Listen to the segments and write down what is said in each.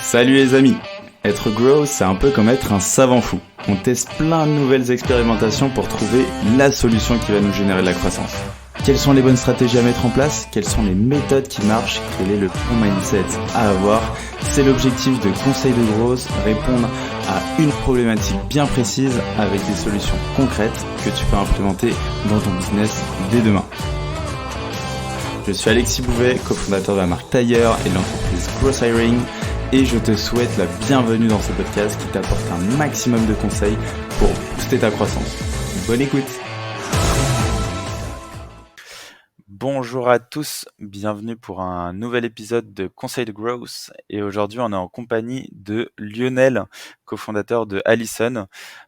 Salut les amis. Être grow, c'est un peu comme être un savant fou. On teste plein de nouvelles expérimentations pour trouver la solution qui va nous générer de la croissance. Quelles sont les bonnes stratégies à mettre en place? Quelles sont les méthodes qui marchent? Quel est le bon mindset à avoir? C'est l'objectif de Conseil de Growth, répondre à une problématique bien précise avec des solutions concrètes que tu peux implémenter dans ton business dès demain. Je suis Alexis Bouvet, cofondateur de la marque Tailleur et de l'entreprise Growth Hiring, et je te souhaite la bienvenue dans ce podcast qui t'apporte un maximum de conseils pour booster ta croissance. Bonne écoute! Bonjour à tous, bienvenue pour un nouvel épisode de Conseil de Growth, et aujourd'hui on est en compagnie de Lionel, cofondateur de Allison.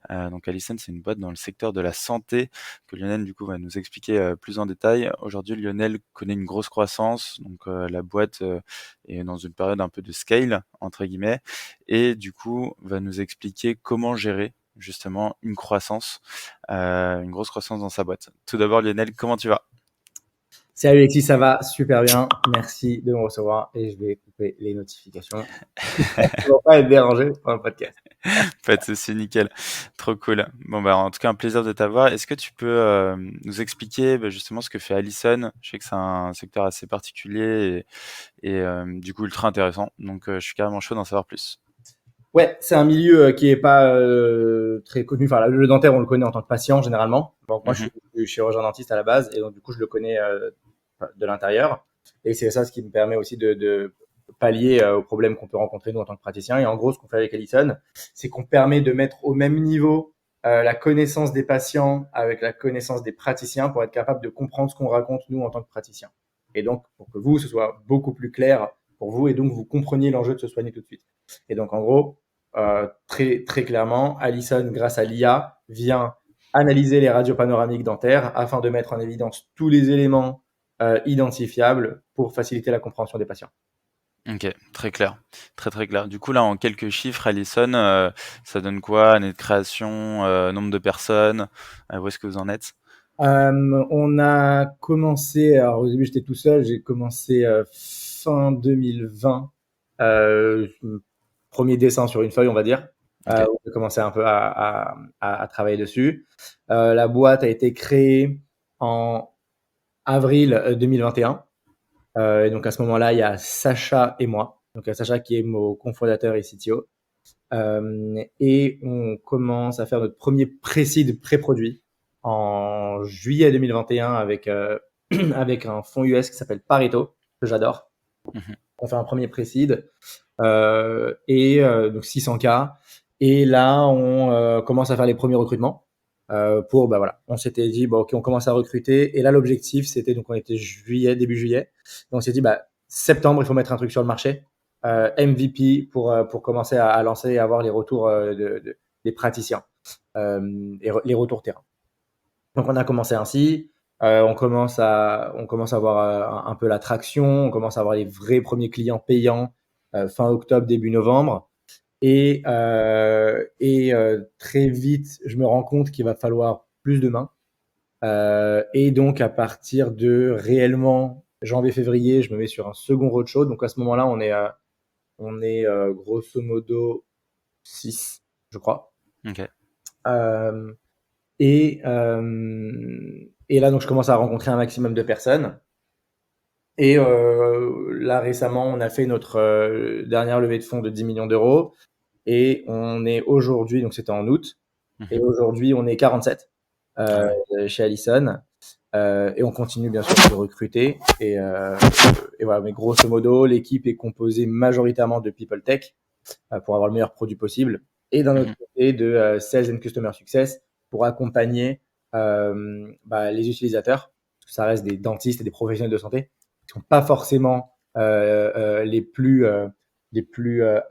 Donc Allison, c'est une boîte dans le secteur de la santé que Lionel du coup va nous expliquer plus en détail. Aujourd'hui Lionel connaît une grosse croissance, donc la boîte est dans une période un peu de scale entre guillemets, et du coup va nous expliquer comment gérer justement une croissance, une grosse croissance dans sa boîte. Tout d'abord Lionel, comment tu vas? Salut Alexis, ça va super bien. Merci de me recevoir et je vais couper les notifications pour pas être dérangé par le podcast. Pas de souci, nickel. Trop cool. Bon, bah, en tout cas, un plaisir de t'avoir. Est-ce que tu peux nous expliquer justement ce que fait Allison? Je sais que c'est un secteur assez particulier et du coup ultra intéressant. Donc, je suis carrément chaud d'en savoir plus. Ouais, c'est un milieu qui est pas très connu. Enfin, le dentaire, on le connaît en tant que patient généralement. Bon, moi, je suis chirurgien dentiste à la base et donc du coup, je le connais de l'intérieur. Et c'est ça ce qui me permet aussi de pallier aux problèmes qu'on peut rencontrer nous en tant que praticien. Et en gros, ce qu'on fait avec Allison, c'est qu'on permet de mettre au même niveau la connaissance des patients avec la connaissance des praticiens pour être capable de comprendre ce qu'on raconte nous en tant que praticiens. Et donc, pour que vous, ce soit beaucoup plus clair pour vous et donc vous compreniez l'enjeu de se soigner tout de suite. Et donc, en gros, très, très clairement, Allison, grâce à l'IA, vient analyser les radios panoramiques dentaires afin de mettre en évidence tous les éléments identifiables pour faciliter la compréhension des patients. Ok, très clair. Très, très clair. Du coup, là, en quelques chiffres, Allison, ça donne quoi? Année de création, nombre de personnes? Où est-ce que vous en êtes? On a commencé, alors au début j'étais tout seul, j'ai commencé fin 2020, premier dessin sur une feuille on va dire. Ok. On a commencé un peu à travailler dessus. La boîte a été créée en avril 2021. Et donc à ce moment-là, il y a Sacha et moi. Donc Sacha qui est mon cofondateur et CTO. Et on commence à faire notre premier pré-seed pré-produit en juillet 2021 avec avec un fonds US qui s'appelle Pareto, que j'adore. Mhm. On fait un premier pré-seed donc 600K. Et là, on commence à faire les premiers recrutements pour bah voilà, on s'était dit bon ok, on commence à recruter. Et là, l'objectif c'était donc on était juillet, début juillet. Donc on s'est dit bah septembre, il faut mettre un truc sur le marché. MVP pour commencer à lancer et avoir les retours des praticiens et les retours terrain. Donc on a commencé ainsi. On commence à avoir un peu la traction, on commence à avoir les vrais premiers clients payants fin octobre, début novembre. Très vite, je me rends compte qu'il va falloir plus de mains. Et donc, à partir de réellement janvier-février, je me mets sur un second roadshow. Donc, à ce moment-là, on est grosso modo 6, je crois. Ok. Euh, et là, donc, je commence à rencontrer un maximum de personnes. Et là, récemment, on a fait notre dernière levée de fonds de 10 millions d'euros. Et on est aujourd'hui, donc c'était en août, et Mhm. aujourd'hui, on est 47 Ah ouais. chez Allison. Et on continue bien sûr de recruter. Et voilà, mais grosso modo, l'équipe est composée majoritairement de People Tech pour avoir le meilleur produit possible. Et d'un autre Mhm. côté, de Sales and Customer Success pour accompagner les utilisateurs. Parce que ça reste des dentistes et des professionnels de santé qui ne sont pas forcément les plus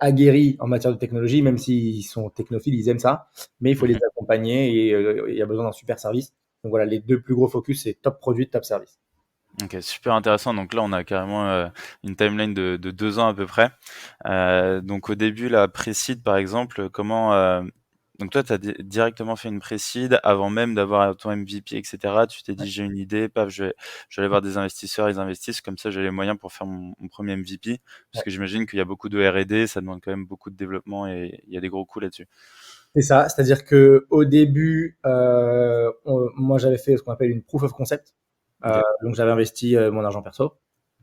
aguerris en matière de technologie, même s'ils sont technophiles, ils aiment ça. Mais il faut les Mhm. accompagner et il y a besoin d'un super service. Donc voilà, les deux plus gros focus, c'est top produit, top service. Ok, super intéressant. Donc là, on a carrément une timeline de 2 ans à peu près. Donc au début, la Précide, par exemple, comment Donc toi, tu as directement fait une pré-seed avant même d'avoir ton MVP, etc. Tu t'es dit, j'ai une idée, paf, je vais aller voir des investisseurs, ils investissent, comme ça j'ai les moyens pour faire mon premier MVP. Parce Ouais. que j'imagine qu'il y a beaucoup de R&D, ça demande quand même beaucoup de développement et il y a des gros coûts là-dessus. C'est ça, c'est-à-dire que au début, moi j'avais fait ce qu'on appelle une proof of concept. Ok. Donc j'avais investi mon argent perso.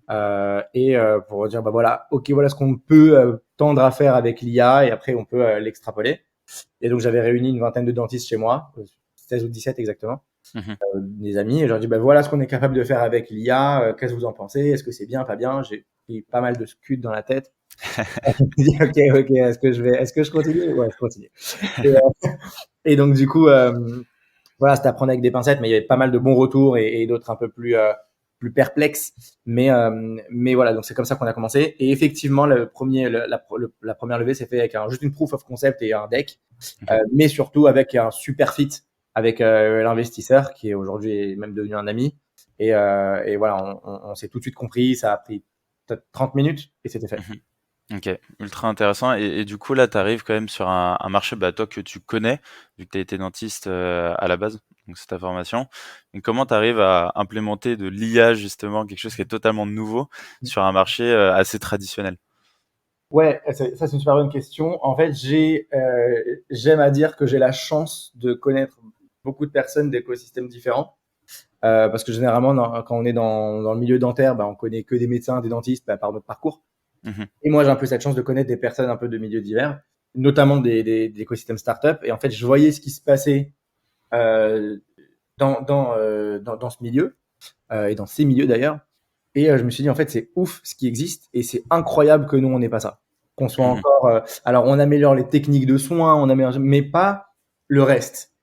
Pour dire, bah voilà, ok, voilà ce qu'on peut tendre à faire avec l'IA et après on peut l'extrapoler. Et donc j'avais réuni une vingtaine de dentistes chez moi, 16 ou 17 exactement, Mhm. des amis, et je leur dis, bah voilà ce qu'on est capable de faire avec l'IA, qu'est-ce que vous en pensez, est-ce que c'est bien, pas bien? J'ai pris pas mal de scuds dans la tête. Je me dis, ok, est-ce que je continue? Ouais, je continue. Et, et donc du coup, voilà, c'était à prendre avec des pincettes, mais il y avait pas mal de bons retours et d'autres un peu plus perplexes. Mais voilà, donc c'est comme ça qu'on a commencé. Et effectivement, la première levée s'est fait avec juste une proof of concept et un deck, Ok. mais surtout avec un super fit avec l'investisseur qui est aujourd'hui même devenu un ami. Et voilà, on s'est tout de suite compris. Ça a pris peut-être 30 minutes et c'était fait. Mhm. Ok, ultra intéressant. Et du coup, là, tu arrives quand même sur un marché, bah, toi, que tu connais, vu que tu as été dentiste à la base, donc c'est ta formation. Et comment tu arrives à implémenter de l'IA, justement, quelque chose qui est totalement nouveau, sur un marché assez traditionnel? Ouais, ça c'est une super bonne question. En fait, j'aime à dire que j'ai la chance de connaître beaucoup de personnes d'écosystèmes différents. Parce que généralement, quand on est dans le milieu dentaire, bah, on connaît que des médecins, des dentistes, bah, par notre parcours. Mhm. Et moi, j'ai un peu cette chance de connaître des personnes un peu de milieux divers, notamment des écosystèmes startup. Et en fait, je voyais ce qui se passait euh, dans ce milieu et dans ces milieux d'ailleurs. Et je me suis dit, en fait, c'est ouf ce qui existe et c'est incroyable que nous, on n'ait pas ça. Qu'on soit Mhm. encore. Alors, on améliore les techniques de soins, on améliore, mais pas le reste.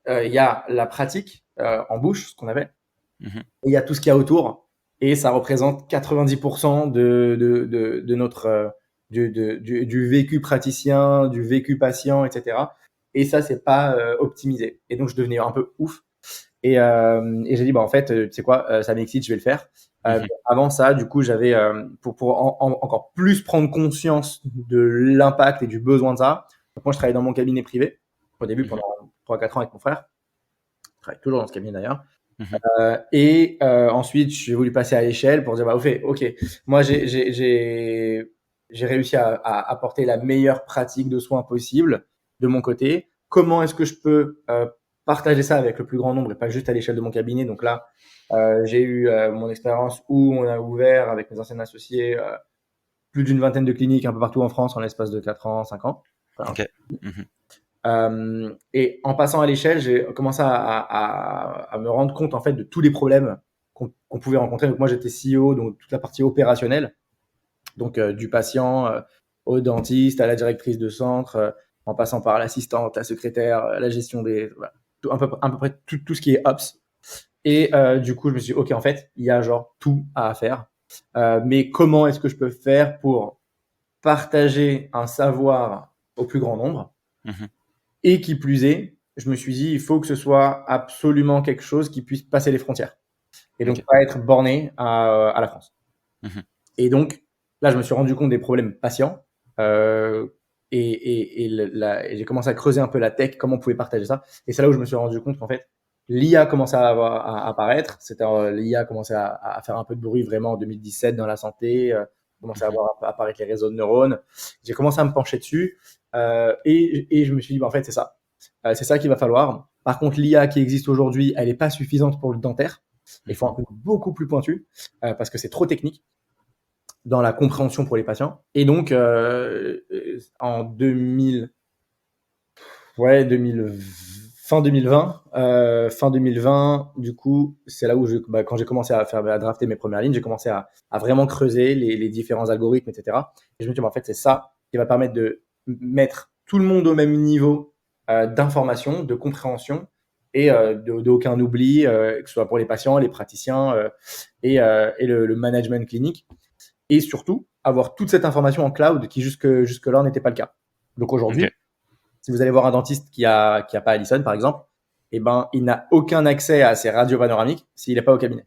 Il y a la pratique en bouche, ce qu'on appelle, Mhm. et il y a tout ce qu'il y a autour. Et ça représente 90% de notre, du vécu praticien, du vécu patient, etc. Et ça, c'est pas optimisé. Et donc, je devenais un peu ouf et j'ai dit, bah, en fait, tu sais quoi, ça m'excite, je vais le faire. Mhm. Avant ça, du coup, j'avais, pour encore plus prendre conscience de l'impact et du besoin de ça, donc moi, je travaillais dans mon cabinet privé, au début, Mhm. pendant 3 4 ans avec mon frère. Je travaille toujours dans ce cabinet d'ailleurs. Mhm. Ensuite, j'ai voulu passer à l'échelle pour dire, bah, ok, moi, j'ai réussi à apporter la meilleure pratique de soins possible de mon côté. Comment est-ce que je peux partager ça avec le plus grand nombre et pas juste à l'échelle de mon cabinet? Donc là, j'ai eu mon expérience où on a ouvert avec mes anciens associés plus d'une vingtaine de cliniques un peu partout en France en l'espace de 4 ans, 5 ans. Enfin, Ok. Mhm. et en passant à l'échelle, j'ai commencé à me rendre compte en fait de tous les problèmes qu'on pouvait rencontrer. Donc moi j'étais CEO, donc toute la partie opérationnelle, donc du patient au dentiste, à la directrice de centre, en passant par l'assistante, la secrétaire, la gestion des, voilà, à peu près tout ce qui est ops. Et du coup je me suis dit, ok, en fait il y a genre tout à faire. Mais comment est-ce que je peux faire pour partager un savoir au plus grand nombre? Mhm. Et qui plus est, je me suis dit, il faut que ce soit absolument quelque chose qui puisse passer les frontières. Et donc, Ok. pas être borné à la France. Mhm. Et donc, là, je me suis rendu compte des problèmes patients. Euh, et j'ai commencé à creuser un peu la tech, comment on pouvait partager ça. Et c'est là où je me suis rendu compte qu'en fait, l'IA commençait à apparaître. L'IA commençait à faire un peu de bruit vraiment en 2017 dans la santé. Commençait à Mhm. voir apparaître les réseaux de neurones. J'ai commencé à me pencher dessus. Et je me suis dit, bah, en fait, c'est ça. C'est ça qu'il va falloir. Par contre, l'IA qui existe aujourd'hui, elle n'est pas suffisante pour le dentaire. Il faut un Mhm. truc beaucoup plus pointu parce que c'est trop technique dans la compréhension pour les patients. Et donc, en 2000, ouais, 2000, fin 2020, du coup, c'est là où quand j'ai commencé à drafter mes premières lignes, j'ai commencé à vraiment creuser les différents algorithmes, etc. Et je me dis, bah, en fait, c'est ça qui va permettre de mettre tout le monde au même niveau d'information, de compréhension et d'aucun oubli, que ce soit pour les patients, les praticiens et le management clinique et surtout avoir toute cette information en cloud qui jusque-là n'était pas le cas. Donc Ok. aujourd'hui, si vous allez voir un dentiste qui a pas Allison, par exemple, eh ben, il n'a aucun accès à ses radios panoramiques s'il n'est pas au cabinet.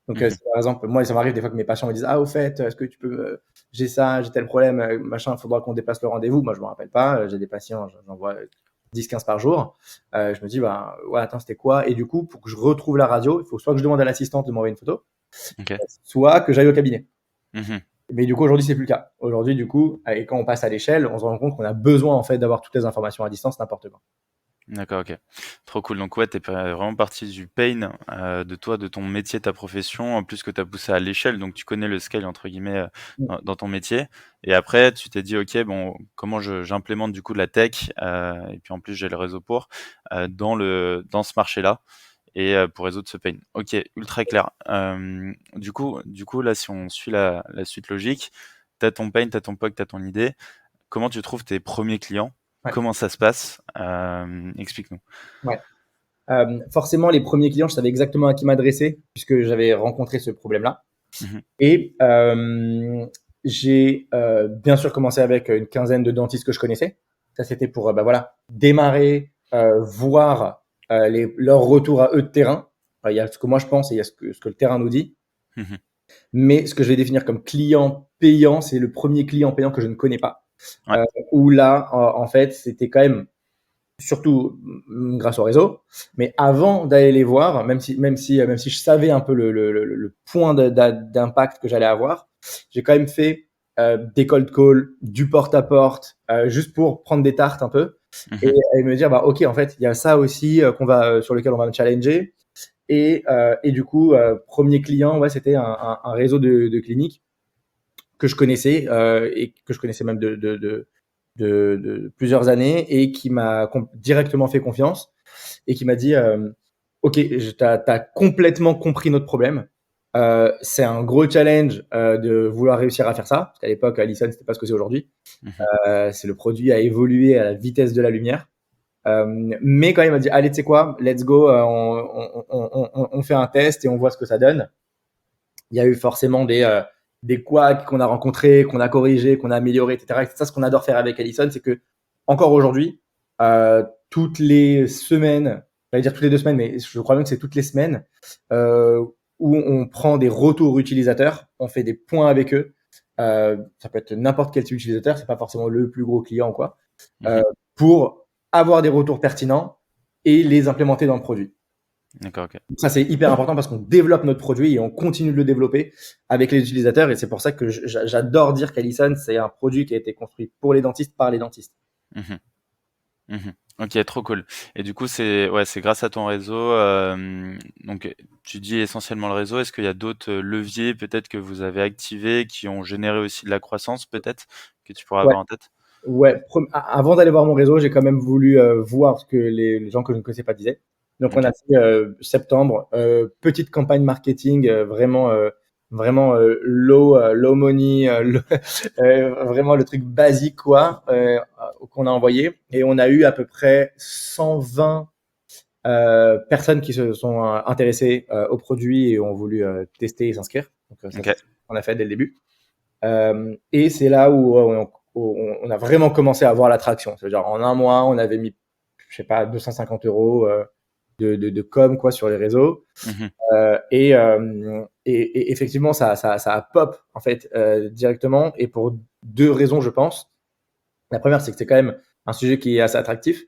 Donc, Mhm. si par exemple, moi, ça m'arrive des fois que mes patients me disent, ah, au fait, est-ce que tu peux, j'ai ça, j'ai tel problème, machin, il faudra qu'on dépasse le rendez-vous. Moi, je me rappelle pas, j'ai des patients, j'en vois 10-15 par jour. Je me dis, bah, ouais, attends, c'était quoi? Et du coup, pour que je retrouve la radio, il faut soit que je demande à l'assistante de m'envoyer une photo, Ok. soit que j'aille au cabinet. Mhm. Mais du coup, aujourd'hui, c'est plus le cas. Aujourd'hui, du coup, et quand on passe à l'échelle, on se rend compte qu'on a besoin, en fait, d'avoir toutes les informations à distance, n'importe quand. D'accord, ok. Trop cool. Donc ouais, vraiment parti du pain de toi, de ton métier, ta profession, en plus que tu as poussé à l'échelle, donc tu connais le scale entre guillemets dans ton métier. Et après, tu t'es dit, ok, bon, comment j'implémente du coup de la tech, et puis en plus j'ai le réseau pour dans ce marché-là et pour résoudre ce pain. Ok, ultra clair. Du coup là, si on suit la suite logique, t'as ton pain, t'as ton POC, t'as ton idée. Comment tu trouves tes premiers clients? Ouais. Comment ça se passe? Explique-nous. Ouais. Forcément, les premiers clients, je savais exactement à qui m'adresser puisque j'avais rencontré ce problème-là. Mhm. Et j'ai bien sûr commencé avec une quinzaine de dentistes que je connaissais. Ça, c'était pour bah, voilà, démarrer, voir leurs retours à eux de terrain. Il y a ce que moi je pense et il y a ce que le terrain nous dit. Mhm. Mais ce que je vais définir comme client payant, c'est le premier client payant que je ne connais pas. Ouais. Où là, en fait, c'était quand même surtout grâce au réseau. Mais avant d'aller les voir, même si je savais un peu le point d'impact que j'allais avoir, j'ai quand même fait des cold calls, du porte-à-porte, juste pour prendre des tartes un peu Mhm. et me dire, bah, ok, en fait, il y a ça aussi sur lequel on va me challenger. Et du coup, premier client, ouais, c'était un réseau de cliniques que je connaissais et que je connaissais même de plusieurs années et qui m'a directement fait confiance et qui m'a dit ok, t'as complètement compris notre problème. C'est un gros challenge de vouloir réussir à faire ça parce qu'à l'époque Allison c'était pas ce que c'est aujourd'hui. Mhm. C'est le produit a évolué à la vitesse de la lumière. Mais quand il m'a dit allez tu sais quoi, let's go, on fait un test et on voit ce que ça donne. Il y a eu forcément des couacs qu'on a rencontrés, qu'on a corrigés, qu'on a améliorés, etc. Et c'est ça ce qu'on adore faire avec Allison, c'est que encore aujourd'hui, toutes les semaines, j'allais dire toutes les 2 semaines, mais je crois même que c'est toutes les semaines, euh, où on prend des retours utilisateurs, on fait des points avec eux. Ça peut être n'importe quel type d'utilisateur, c'est pas forcément le plus gros client ou quoi, euh, Mhm. pour avoir des retours pertinents et les implémenter dans le produit. D'accord, ok. Ça, c'est hyper important parce qu'on développe notre produit et on continue de le développer avec les utilisateurs. Et c'est pour ça que j'adore dire qu'Allison, c'est un produit qui a été construit pour les dentistes, par les dentistes. Mhm. Mhm. Ok, trop cool. Et du coup, c'est grâce à ton réseau. Donc, tu dis essentiellement le réseau. Est-ce qu'il y a d'autres leviers peut-être que vous avez activés qui ont généré aussi de la croissance peut-être que tu pourrais Ouais, avoir en tête? ouais. Avant d'aller voir mon réseau, j'ai quand même voulu voir ce que les gens que je ne connaissais pas disaient. Donc, on Ok. a fait septembre, petite campagne marketing vraiment low money, vraiment le truc basique quoi, qu'on a envoyé. Et on a eu à peu près 120 personnes qui se sont intéressées au produit et ont voulu tester et s'inscrire. Donc ça, Ok. c'est ce qu'on a fait dès le début. Et c'est là où on a vraiment commencé à voir l'attraction. C'est-à-dire en un mois, on avait mis, je sais pas, 250 euros de com quoi sur les réseaux. Mhm. Et effectivement, ça a pop en fait directement et pour deux raisons, je pense. La première, c'est que c'est quand même un sujet qui est assez attractif.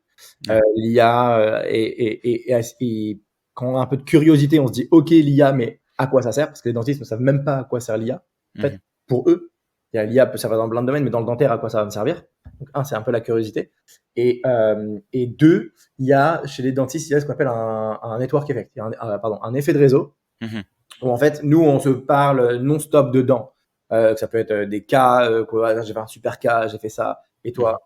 Ouais. L'IA et quand on a un peu de curiosité, on se dit ok l'IA, mais à quoi ça sert? Parce que les dentistes ne savent même pas à quoi sert l'IA. En fait, Mhm. pour eux, l'IA peut servir dans plein de domaines, mais dans le dentaire, à quoi ça va me servir? Donc un, c'est un peu la curiosité. Et deux, il y a chez les dentistes, il y a ce qu'on appelle un network effect, il y a pardon, un effet de réseau Mhm. où en fait, nous, on se parle non-stop dedans. Ça peut être des cas, quoi, ah, j'ai fait un super cas, j'ai fait ça, et Mhm. toi,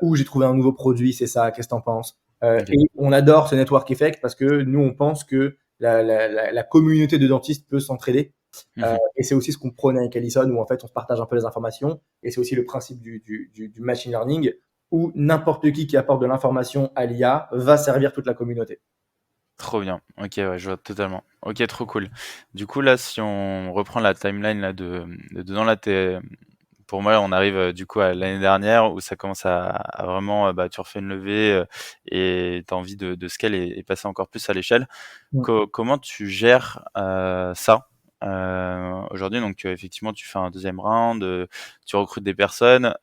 ou j'ai trouvé un nouveau produit, c'est ça, qu'est-ce que t'en penses? Ok. Et on adore ce network effect parce que nous, on pense que la communauté de dentistes peut s'entraider. Mhm. Et c'est aussi ce qu'on prône avec Allison, où en fait, on se partage un peu les informations. Et c'est aussi le principe du machine learning, où n'importe qui apporte de l'information à l'IA va servir toute la communauté. Trop bien. Ok, ouais, je vois totalement. Ok, trop cool. Du coup, là, si on reprend la timeline là de dedans, là, pour moi, on arrive du coup à l'année dernière où ça commence à vraiment, bah, tu refais une levée et tu as envie de scale et passer encore plus à l'échelle. Mm. Comment tu gères ça? aujourd'hui. Donc, effectivement, tu fais un deuxième round, tu recrutes des personnes.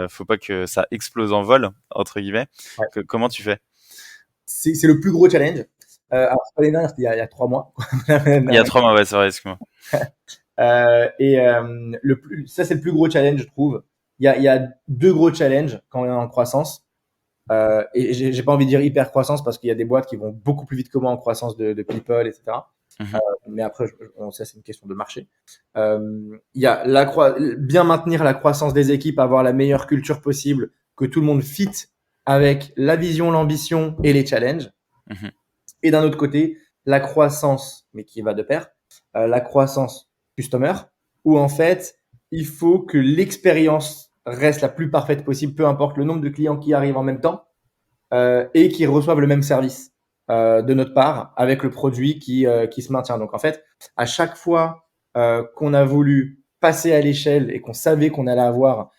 Faut pas que ça explose en vol, entre guillemets. Ouais. Comment tu fais? C'est le plus gros challenge. Alors, c'est pas l'année dernière, c'était il y a 3 mois. Il y a 3 mois, ouais, c'est vrai, excuse-moi. Ça, c'est le plus gros challenge, je trouve. Il y a deux gros challenges quand on est en croissance. Et j'ai pas envie de dire hyper croissance parce qu'il y a des boîtes qui vont beaucoup plus vite que moi en croissance de people, etc. Mhm. Mais après, ça, c'est une question de marché. Il y a bien maintenir la croissance des équipes, avoir la meilleure culture possible, que tout le monde fit avec la vision, l'ambition et les challenges. Mhm. Et d'un autre côté, la croissance, mais qui va de pair, la croissance customer, où en fait, il faut que l'expérience reste la plus parfaite possible, peu importe le nombre de clients qui arrivent en même temps, et qui reçoivent le même service de notre part avec le produit qui se maintient. Donc en fait, à chaque fois qu'on a voulu passer à l'échelle et qu'on savait qu'on allait avoir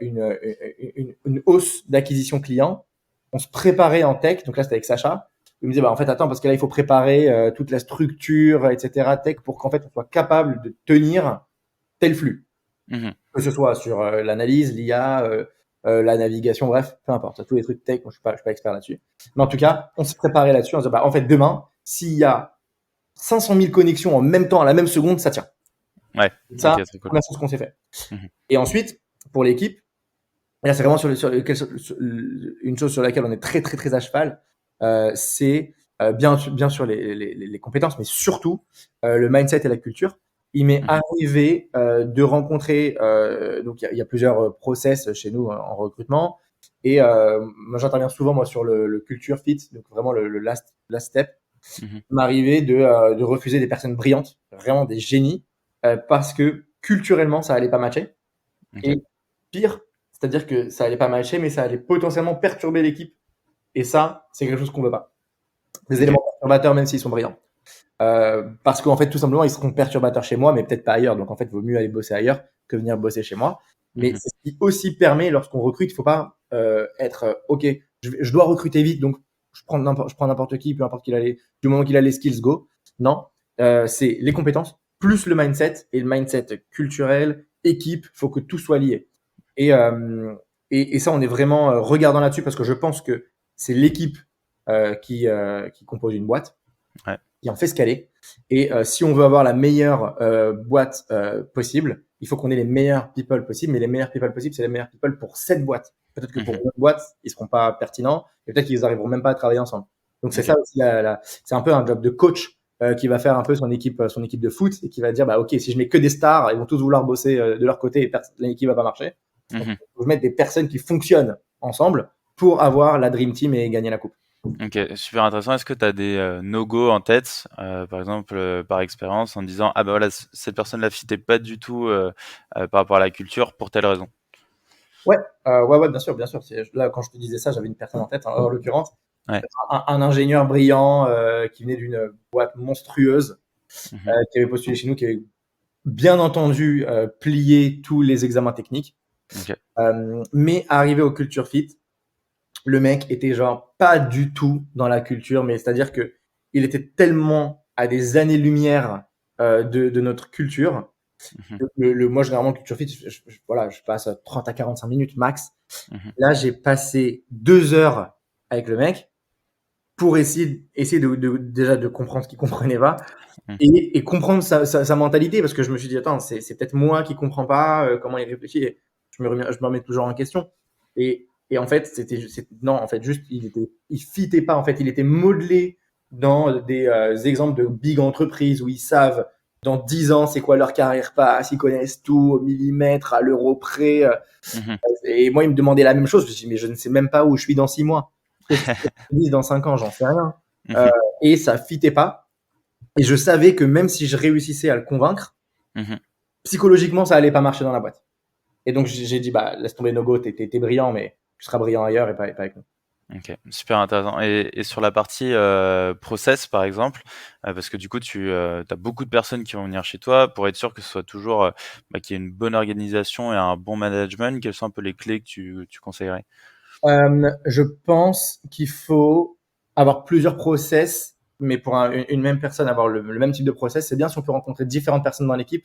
une hausse d'acquisition client, on se préparait en tech. Donc là, c'était avec Sacha. Il me disait, bah, en fait, attends, parce que là, il faut préparer toute la structure, etc., tech, pour qu'en fait, on soit capable de tenir tel flux. Mhm. Que ce soit sur l'analyse, l'IA, la navigation, bref, peu importe. Tous les trucs tech, moi, je suis pas expert là-dessus. Mais en tout cas, on s'est préparé là-dessus. On se dit, bah, en fait, demain, s'il y a 500 000 connexions en même temps, à la même seconde, ça tient. Ouais, Ça, ok, c'est très cool. la chose qu'on s'est fait. Mhm. Et ensuite, pour l'équipe, là, c'est vraiment une chose sur laquelle on est très, très, très à cheval. C'est bien sûr les compétences, mais surtout le mindset et la culture. Il m'est Mhm. arrivé de rencontrer, donc il y a plusieurs process chez nous en recrutement, et moi j'interviens souvent moi sur le culture fit, donc vraiment le last step. Mhm. Il m'est arrivé de refuser des personnes brillantes, vraiment des génies, parce que culturellement ça allait pas matcher. Ok. Et pire, c'est-à-dire que ça allait pas matcher, mais ça allait potentiellement perturber l'équipe. Et ça, c'est quelque chose qu'on veut pas. Des Ok. éléments perturbateurs, même s'ils sont brillants. Parce qu'en fait, tout simplement, ils seront perturbateurs chez moi, mais peut-être pas ailleurs. Donc, en fait, il vaut mieux aller bosser ailleurs que venir bosser chez moi. Mais Mhm. c'est ce qui aussi permet, lorsqu'on recrute, il faut pas être OK, je dois recruter vite, donc je prends n'importe qui, peu importe qu'il a du moment qu'il a les skills, go. Non, c'est les compétences plus le mindset, et le mindset culturel, équipe, faut que tout soit lié. Et, euh, et ça, on est vraiment regardant là-dessus parce que je pense que c'est l'équipe qui compose une boîte, Ouais. qui en fait ce qu'elle est. Et si on veut avoir la meilleure boîte possible, il faut qu'on ait les meilleurs people possibles. Mais les meilleurs people possibles, c'est les meilleurs people pour cette boîte. Peut-être que pour Mhm. une autre boîte, ils seront pas pertinents et peut-être qu'ils arriveront même pas à travailler ensemble. Donc c'est Ok. ça aussi, c'est un peu un job de coach qui va faire un peu son équipe de foot et qui va dire bah ok, si je mets que des stars, ils vont tous vouloir bosser de leur côté et l'équipe va pas marcher. Donc Mhm. il faut mettre des personnes qui fonctionnent ensemble pour avoir la dream team et gagner la coupe. Ok, super intéressant. Est-ce que tu as des no-go en tête, par exemple, par expérience, en disant, ah bah voilà, cette personne-là fitait pas du tout par rapport à la culture pour telle raison? Ouais, ouais, bien sûr, bien sûr. Là, quand je te disais ça, j'avais une personne en tête, hein, en l'occurrence, Ouais. un ingénieur brillant qui venait d'une boîte monstrueuse, Mhm. qui avait postulé chez nous, qui avait bien entendu plié tous les examens techniques, Ok. mais arrivé au Culture Fit, le mec était genre pas du tout dans la culture, mais c'est-à-dire que il était tellement à des années-lumière de notre culture. Mhm. Moi, généralement, Culture Fit, voilà, je passe 30 à 45 minutes max. Mhm. Là, j'ai passé 2 heures avec le mec pour essayer déjà de comprendre ce qu'il comprenait pas Mhm. et comprendre sa mentalité parce que je me suis dit, attends, c'est peut-être moi qui comprends pas comment il réfléchit. Et je me remets toujours en question. Et en fait, non, en fait, juste, il fitait pas. En fait, il était modelé dans des exemples de big entreprises où ils savent dans 10 ans c'est quoi leur carrière passe, ils connaissent tout au millimètre, à l'euro près. Mhm. Et moi, il me demandait la même chose. Je me suis dit, mais je ne sais même pas où je suis dans 6 mois. Qu'est-ce que je dis dans 5 ans? J'en sais rien. Euh, Mhm. et ça fitait pas. Et je savais que même si je réussissais à le convaincre, Mhm. psychologiquement, ça allait pas marcher dans la boîte. Et donc, j'ai dit, bah, laisse tomber no go, t'es brillant, mais tu seras brillant ailleurs et pas avec nous. Ok, super intéressant. Et sur la partie process, par exemple, parce que du coup, tu as beaucoup de personnes qui vont venir chez toi pour être sûr que ce soit toujours qu'il y ait une bonne organisation et un bon management. Quelles sont un peu les clés que tu conseillerais? Je pense qu'il faut avoir plusieurs process mais pour une même personne avoir le même type de process, c'est bien si on peut rencontrer différentes personnes dans l'équipe.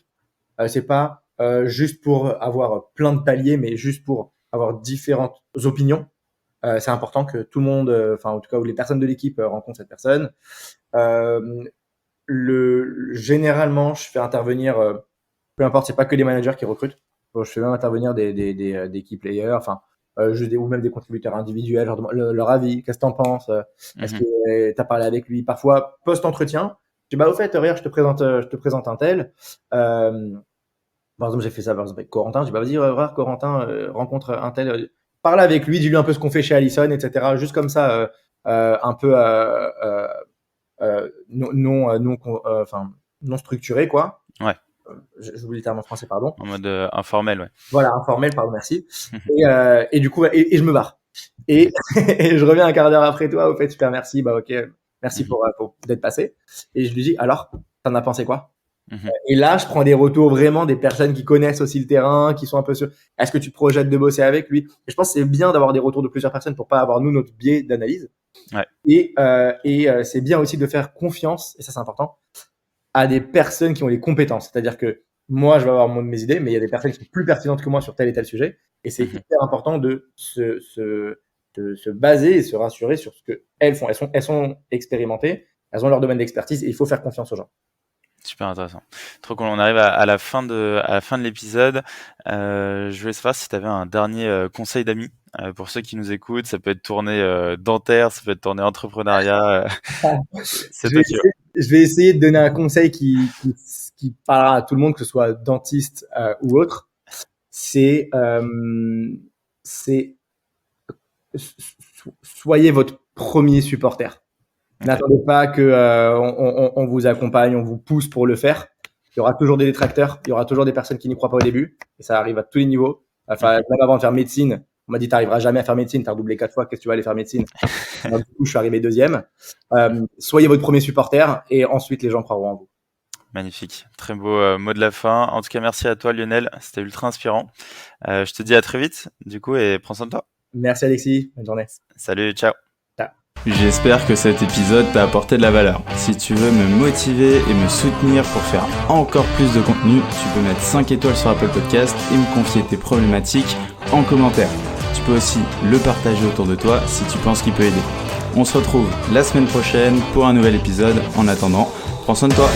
C'est pas juste pour avoir plein de paliers, mais juste pour avoir différentes opinions. C'est important que tout le monde, enfin en tout cas où les personnes de l'équipe rencontrent cette personne. Généralement, je fais intervenir, peu importe, c'est pas que des managers qui recrutent. Je fais même intervenir des key players, enfin ou même des contributeurs individuels, leur avis, qu'est-ce que t'en penses, est-ce que t'as parlé avec lui, parfois post-entretien. Je dis bah au fait, regarde, je te présente un tel. Par exemple, j'ai fait ça par exemple avec Corentin. Je dis bah vas-y, regarde Corentin, rencontre un tel, parle avec lui, dis-lui un peu ce qu'on fait chez Allison, etc. Juste comme ça, un peu non structuré quoi. Ouais. J'oublie le terme en français, pardon. En mode informel, ouais. Voilà, informel, pardon, merci. Et du coup, et je me barre. Et je reviens un quart d'heure après toi, au fait, super, merci, bah ok, merci pour d'être passé. Et je lui dis, alors, t'en as pensé quoi? Et là, je prends des retours vraiment des personnes qui connaissent aussi le terrain, qui sont un peu sûres. Est-ce que tu projettes de bosser avec lui? Et je pense que c'est bien d'avoir des retours de plusieurs personnes pour pas avoir nous notre biais d'analyse. Ouais. Et c'est bien aussi de faire confiance, et ça c'est important, à des personnes qui ont les compétences. C'est-à-dire que moi, je vais avoir mes idées, mais il y a des personnes qui sont plus pertinentes que moi sur tel et tel sujet. Et c'est hyper important de se baser et se rassurer sur ce qu'elles font. Elles sont expérimentées, elles ont leur domaine d'expertise et il faut faire confiance aux gens. Super intéressant. Trop cool. On arrive à la fin de l'épisode. Je voulais savoir si tu avais un dernier conseil d'amis pour ceux qui nous écoutent. Ça peut être tourné dentaire, ça peut être tourné entrepreneuriat. Je vais essayer de donner un conseil qui parlera à tout le monde, que ce soit dentiste ou autre. C'est soyez votre premier supporter. N'attendez pas que on vous accompagne, on vous pousse pour le faire. Il y aura toujours des détracteurs, il y aura toujours des personnes qui n'y croient pas au début, et ça arrive à tous les niveaux. Enfin, même avant de faire médecine, on m'a dit t'arriveras jamais à faire médecine, t'as redoublé 4 fois, qu'est-ce que tu vas aller faire médecine? Alors, du coup, je suis arrivé deuxième. Soyez votre premier supporter, et ensuite les gens croiront en vous. Magnifique, très beau mot de la fin. En tout cas, merci à toi Lionel, c'était ultra inspirant. Je te dis à très vite, du coup, et prends soin de toi. Merci Alexis, bonne journée. Salut, ciao. J'espère que cet épisode t'a apporté de la valeur. Si tu veux me motiver et me soutenir pour faire encore plus de contenu, tu peux mettre 5 étoiles sur Apple Podcast et me confier tes problématiques en commentaire. Tu peux aussi le partager autour de toi si tu penses qu'il peut aider. On se retrouve la semaine prochaine pour un nouvel épisode. En attendant, prends soin de toi.